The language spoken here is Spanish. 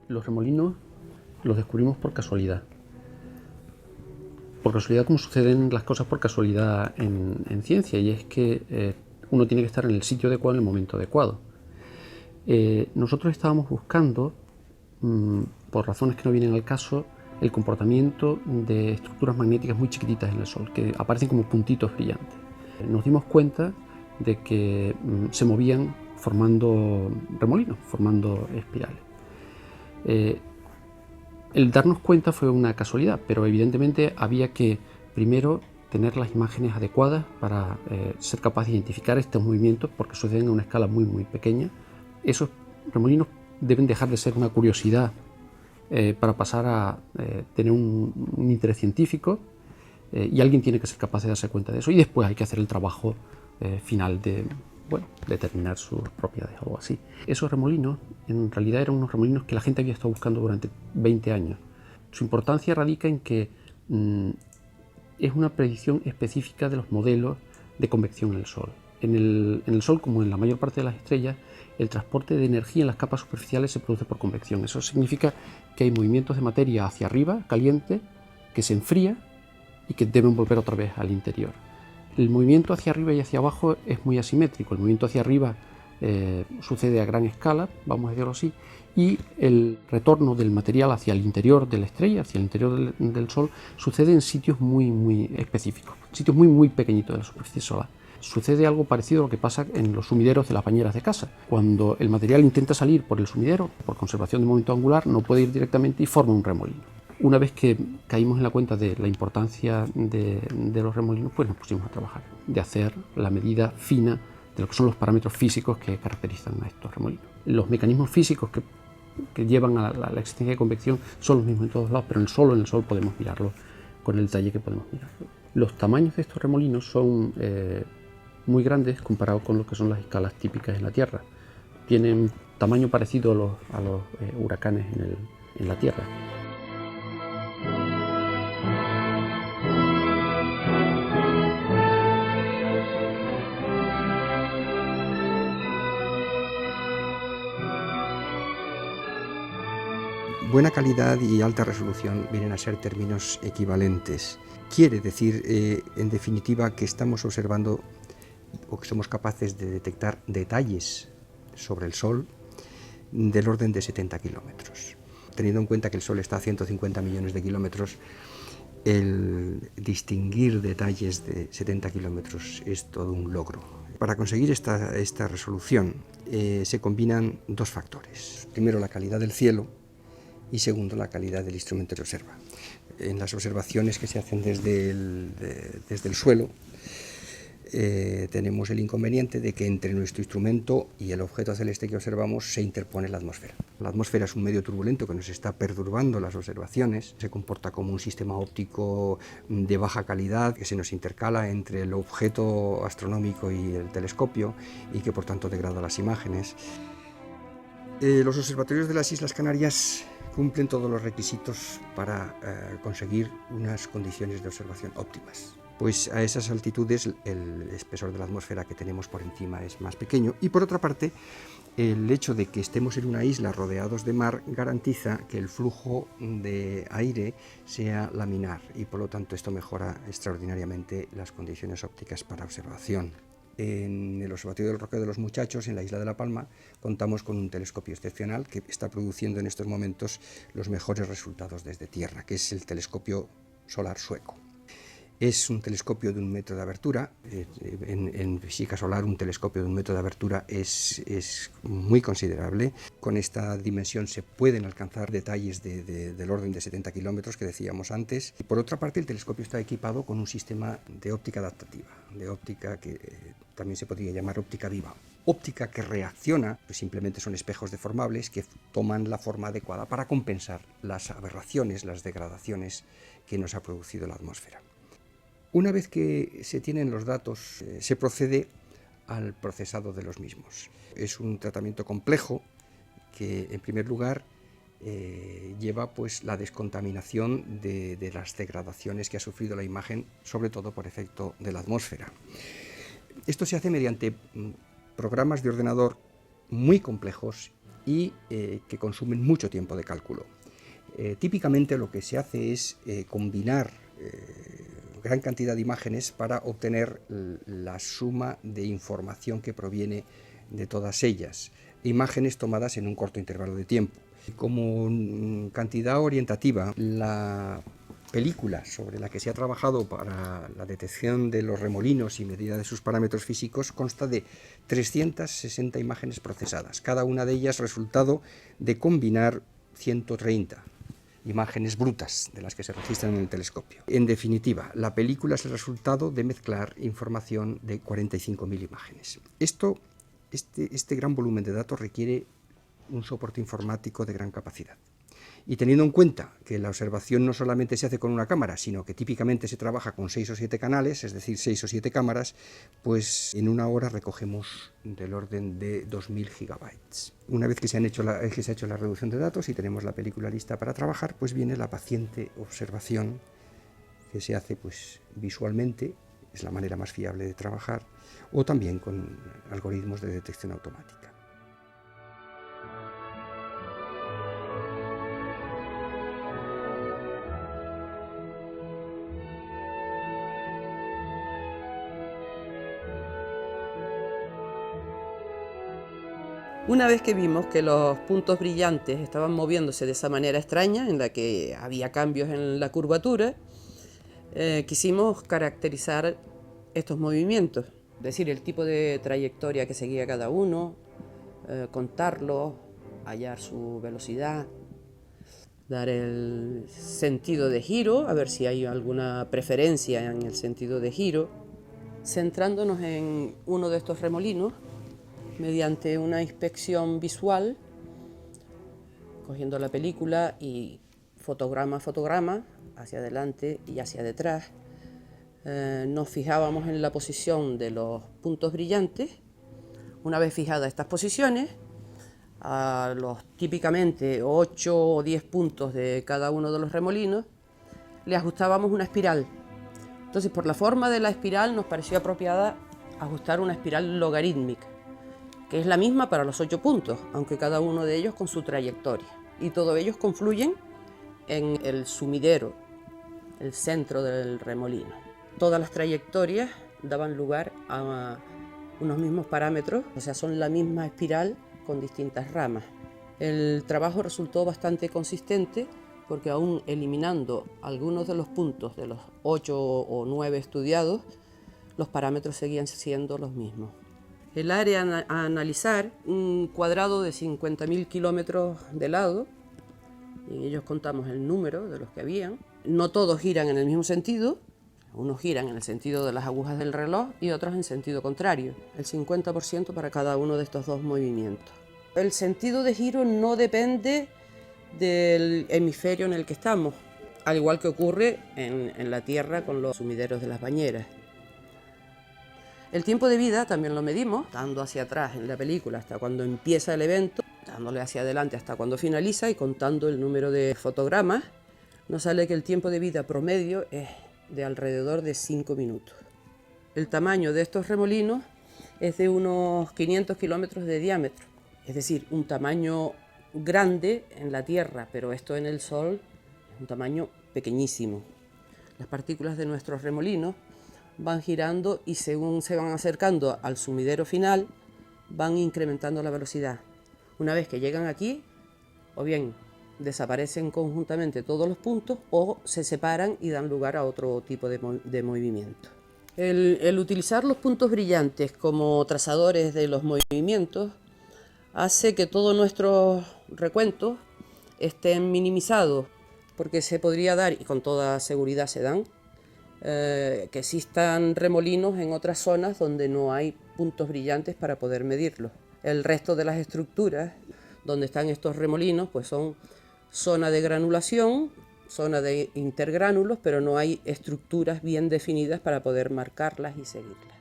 Los remolinos los descubrimos por casualidad. Por casualidad, como suceden las cosas por casualidad en ciencia, y es que uno tiene que estar en el sitio adecuado en el momento adecuado. Nosotros estábamos buscando, por razones que no vienen al caso, el comportamiento de estructuras magnéticas muy chiquititas en el Sol, que aparecen como puntitos brillantes. Nos dimos cuenta de que se movían formando remolinos, formando espirales. El darnos cuenta fue una casualidad, pero evidentemente había que primero tener las imágenes adecuadas para ser capaz de identificar estos movimientos, porque suceden a una escala muy pequeña. Esos remolinos deben dejar de ser una curiosidad para pasar a tener un interés científico, y alguien tiene que ser capaz de darse cuenta de eso, y después hay que hacer el trabajo final de determinar sus propiedades o algo así. Esos remolinos en realidad eran unos remolinos que la gente había estado buscando durante 20 años. Su importancia radica en que es una predicción específica de los modelos de convección en el Sol. En el Sol, como en la mayor parte de las estrellas, el transporte de energía en las capas superficiales se produce por convección. Eso significa que hay movimientos de materia hacia arriba, caliente, que se enfría y que deben volver otra vez al interior. El movimiento hacia arriba y hacia abajo es muy asimétrico. El movimiento hacia arriba sucede a gran escala, vamos a decirlo así, y el retorno del material hacia el interior de la estrella, hacia el interior del Sol, sucede en sitios muy específicos, sitios muy pequeñitos de la superficie solar. Sucede algo parecido a lo que pasa en los sumideros de las bañeras de casa. Cuando el material intenta salir por el sumidero, por conservación de momento angular, no puede ir directamente y forma un remolino. Una vez que caímos en la cuenta de la importancia de los remolinos, pues nos pusimos a trabajar, de hacer la medida fina de lo que son los parámetros físicos que caracterizan a estos remolinos. Los mecanismos físicos que llevan a la existencia de convección son los mismos en todos lados, pero en el Sol podemos mirarlo con el detalle que podemos mirarlo. Los tamaños de estos remolinos son muy grandes comparados con lo que son las escalas típicas en la Tierra. Tienen tamaño parecido a los huracanes en la Tierra. Buena calidad y alta resolución vienen a ser términos equivalentes. Quiere decir, en definitiva, que estamos observando o que somos capaces de detectar detalles sobre el Sol del orden de 70 kilómetros. Teniendo en cuenta que el Sol está a 150 millones de kilómetros, el distinguir detalles de 70 kilómetros es todo un logro. Para conseguir esta resolución se combinan dos factores. Primero, la calidad del cielo, y segundo, la calidad del instrumento que se observa. En las observaciones que se hacen desde el suelo, tenemos el inconveniente de que entre nuestro instrumento y el objeto celeste que observamos se interpone la atmósfera. La atmósfera es un medio turbulento que nos está perturbando las observaciones, se comporta como un sistema óptico de baja calidad que se nos intercala entre el objeto astronómico y el telescopio y que por tanto degrada las imágenes. Los observatorios de las Islas Canarias cumplen todos los requisitos para conseguir unas condiciones de observación óptimas. Pues a esas altitudes el espesor de la atmósfera que tenemos por encima es más pequeño, y por otra parte el hecho de que estemos en una isla rodeados de mar garantiza que el flujo de aire sea laminar, y por lo tanto esto mejora extraordinariamente las condiciones ópticas para observación. En el Observatorio del Roque de los Muchachos, en la isla de La Palma, contamos con un telescopio excepcional que está produciendo en estos momentos los mejores resultados desde tierra, que es el telescopio solar sueco. Es un telescopio de 1 metro de abertura. En física solar un telescopio de 1 metro de abertura es muy considerable. Con esta dimensión se pueden alcanzar detalles del orden de 70 kilómetros que decíamos antes. Y por otra parte, el telescopio está equipado con un sistema de óptica adaptativa, de óptica que también se podría llamar óptica viva. Óptica que reacciona, pues simplemente son espejos deformables que toman la forma adecuada para compensar las aberraciones, las degradaciones que nos ha producido la atmósfera. Una vez que se tienen los datos, se procede al procesado de los mismos. Es un tratamiento complejo que, en primer lugar, lleva pues, la descontaminación de las degradaciones que ha sufrido la imagen, sobre todo por efecto de la atmósfera. Esto se hace mediante programas de ordenador muy complejos y que consumen mucho tiempo de cálculo. Típicamente lo que se hace es combinar gran cantidad de imágenes para obtener la suma de información que proviene de todas ellas, imágenes tomadas en un corto intervalo de tiempo. Como cantidad orientativa, la película sobre la que se ha trabajado para la detección de los remolinos y medida de sus parámetros físicos consta de 360 imágenes procesadas, cada una de ellas resultado de combinar 130 imágenes brutas de las que se registran en el telescopio. En definitiva, la película es el resultado de mezclar información de 45.000 imágenes. Este gran volumen de datos requiere un soporte informático de gran capacidad. Y teniendo en cuenta que la observación no solamente se hace con una cámara, sino que típicamente se trabaja con 6 o 7 canales, es decir, 6 o 7 cámaras, pues en una hora recogemos del orden de 2.000 gigabytes. Una vez que se ha hecho la reducción de datos y tenemos la película lista para trabajar, pues viene la paciente observación que se hace pues visualmente, es la manera más fiable de trabajar, o también con algoritmos de detección automática. Una vez que vimos que los puntos brillantes estaban moviéndose de esa manera extraña, en la que había cambios en la curvatura, quisimos caracterizar estos movimientos, es decir, el tipo de trayectoria que seguía cada uno, contarlos, hallar su velocidad, dar el sentido de giro, a ver si hay alguna preferencia en el sentido de giro, centrándonos en uno de estos remolinos, mediante una inspección visual, cogiendo la película y fotograma a fotograma, hacia adelante y hacia detrás, nos fijábamos en la posición de los puntos brillantes. Una vez fijadas estas posiciones, a los típicamente 8 o 10 puntos de cada uno de los remolinos, le ajustábamos una espiral. Entonces, por la forma de la espiral, nos pareció apropiada ajustar una espiral logarítmica, que es la misma para los 8 puntos, aunque cada uno de ellos con su trayectoria. Y todos ellos confluyen en el sumidero, el centro del remolino. Todas las trayectorias daban lugar a unos mismos parámetros, o sea, son la misma espiral con distintas ramas. El trabajo resultó bastante consistente porque aún eliminando algunos de los puntos de los 8 o 9 estudiados, los parámetros seguían siendo los mismos. El área a analizar, un cuadrado de 50.000 kilómetros de lado, y en ellos contamos el número de los que habían. No todos giran en el mismo sentido, unos giran en el sentido de las agujas del reloj y otros en sentido contrario, el 50% para cada uno de estos dos movimientos. El sentido de giro no depende del hemisferio en el que estamos, al igual que ocurre en la Tierra con los sumideros de las bañeras. El tiempo de vida también lo medimos, dando hacia atrás en la película hasta cuando empieza el evento, dándole hacia adelante hasta cuando finaliza y contando el número de fotogramas. Nos sale que el tiempo de vida promedio es de alrededor de 5 minutos. El tamaño de estos remolinos es de unos 500 kilómetros de diámetro, es decir, un tamaño grande en la Tierra, pero esto en el Sol es un tamaño pequeñísimo. Las partículas de nuestros remolinos van girando y según se van acercando al sumidero final, van incrementando la velocidad. Una vez que llegan aquí, o bien desaparecen conjuntamente todos los puntos o se separan y dan lugar a otro tipo de movimiento. El utilizar los puntos brillantes como trazadores de los movimientos hace que todos nuestros recuentos estén minimizados, porque se podría dar, y con toda seguridad se dan, que existan remolinos en otras zonas donde no hay puntos brillantes para poder medirlos. El resto de las estructuras donde están estos remolinos pues son zona de granulación, zona de intergránulos, pero no hay estructuras bien definidas para poder marcarlas y seguirlas.